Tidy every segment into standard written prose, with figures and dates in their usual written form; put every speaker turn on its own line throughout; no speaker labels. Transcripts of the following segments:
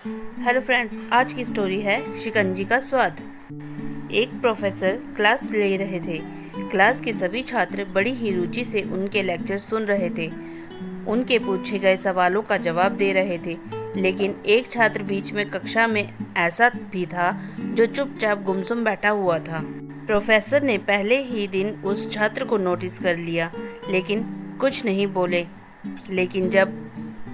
Hello friends, आज की story है शिकंजी का स्वाद। एक प्रोफेसर क्लास ले रहे थे। क्लास के सभी छात्र बड़ी ही रुचि से उनके लेक्चर सुन रहे थे। उनके पूछे गए सवालों का जवाब दे रहे थे, लेकिन एक छात्र बीच में कक्षा में ऐसा भी था जो चुपचाप गुमसुम बैठा हुआ था। प्रोफेसर ने पहले ही दिन उस छात्र को नोटिस कर लिया, लेकिन कुछ नहीं बोले। लेकिन जब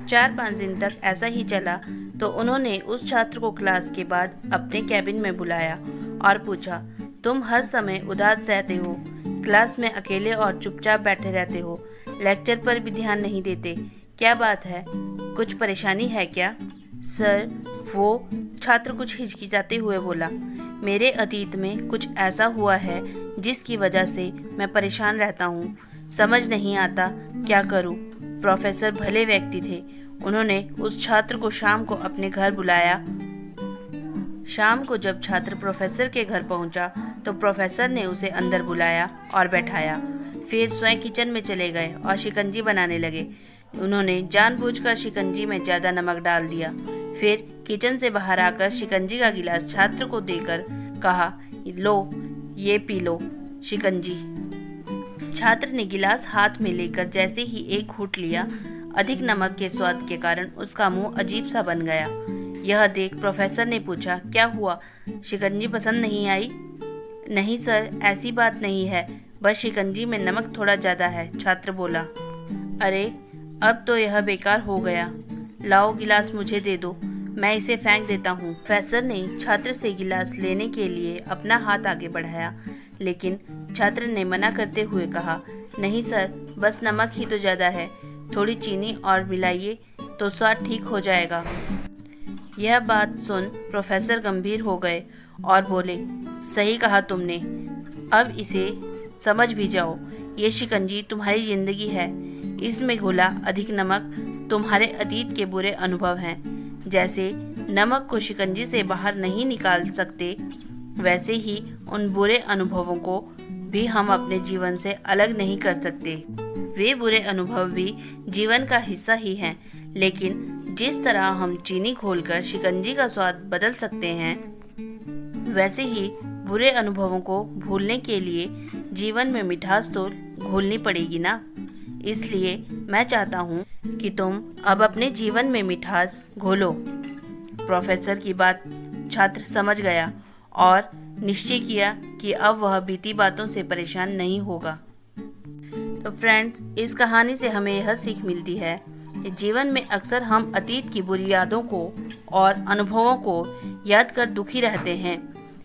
4-5 दिन तक ऐसा ही चला तो उन्होंने उस छात्र को क्लास के बाद अपने कैबिन में बुलाया और पूछा, तुम हर समय उदास रहते हो, क्लास में अकेले और चुपचाप बैठे रहते हो, लेक्चर पर भी ध्यान नहीं देते, क्या बात है? कुछ परेशानी है क्या? सर, वो छात्र कुछ हिचकिचाते हुए बोला, मेरे अतीत में कुछ ऐसा हुआ है जिसकी वजह से मैं परेशान रहता हूँ। समझ नहीं आता क्या करूँ। प्रोफेसर भले व्यक्ति थे। उन्होंने उस छात्र को शाम को अपने घर बुलाया। शाम को जब छात्र प्रोफेसर के घर पहुंचा तो प्रोफेसर ने उसे अंदर बुलाया और बैठाया। फिर स्वयं किचन में चले गए और शिकंजी बनाने लगे। उन्होंने जानबूझकर शिकंजी में ज़्यादा नमक डाल दिया। फिर किचन से बाहर आकर शिकंजी का गिलास छात्र को देकर कहा, लो, ये पी लो शिकंजी। छात्र ने गिलास हाथ में लेकर जैसे ही एक घूंट लिया, अधिक नमक के स्वाद के कारण उसका मुंह अजीब सा बन गया। यह देख प्रोफेसर ने पूछा, क्या हुआ? शिकंजी पसंद नहीं आई? नहीं सर, ऐसी बात नहीं है, बस शिकंजी में नमक थोड़ा ज़्यादा है, छात्र बोला। अरे, अब तो यह बेकार हो गया। लाओ गिलास मुझे दे दो, मैं इसे फेंक देता हूँ। प्रोफेसर ने छात्र से गिलास लेने के लिए अपना हाथ आगे बढ़ाया, लेकिन छात्र ने मना करते हुए कहा, नहीं सर, बस नमक ही तो ज़्यादा है, थोड़ी चीनी और मिलाइए तो स्वाद ठीक हो जाएगा। यह बात सुन प्रोफेसर गंभीर हो गए और बोले, सही कहा तुमने, अब इसे समझ भी जाओ। ये शिकंजी तुम्हारी जिंदगी है, इसमें घुला अधिक नमक तुम्हारे अतीत के बुरे अनुभव हैं। जैसे नमक को शिकंजी से बाहर नहीं निकाल सकते, वैसे ही उन बुरे अनुभवों को भी हम अपने जीवन से अलग नहीं कर सकते। वे बुरे अनुभव भी जीवन का हिस्सा ही हैं, लेकिन जिस तरह हम चीनी घोलकर शिकंजी का स्वाद बदल सकते हैं, वैसे ही बुरे अनुभवों को भूलने के लिए जीवन में मिठास तो घोलनी पड़ेगी ना। इसलिए मैं चाहता हूँ कि तुम अब अपने जीवन में मिठास घोलो। प्रोफेसर की बात छात्र समझ गया और निश्चय किया कि अब वह बीती बातों से परेशान नहीं होगा। तो फ्रेंड्स, इस कहानी से हमें यह सीख मिलती है कि जीवन में अक्सर हम अतीत की बुरी यादों को और अनुभवों को याद कर दुखी रहते हैं।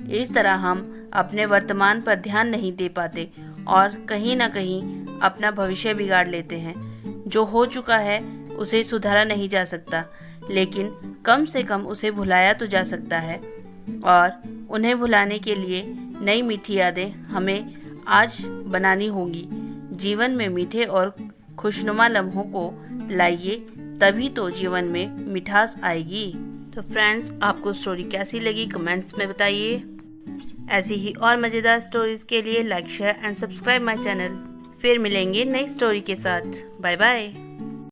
इस तरह हम अपने वर्तमान पर ध्यान नहीं दे पाते और कहीं ना कहीं अपना भविष्य बिगाड़ लेते हैं। जो हो चुका है उसे सुधारा नहीं जा सकता, लेकिन कम से कम उसे भुलाया तो जा सकता है। और उन्हें भुलाने के लिए नई मीठी यादें हमें आज बनानी होंगी। जीवन में मीठे और खुशनुमा लम्हों को लाइए, तभी तो जीवन में मिठास आएगी। तो फ्रेंड्स, आपको स्टोरी कैसी लगी कमेंट्स में बताइए। ऐसी ही और मज़ेदार स्टोरीज के लिए like, share and subscribe my channel. फिर मिलेंगे नई स्टोरी के साथ। Bye bye.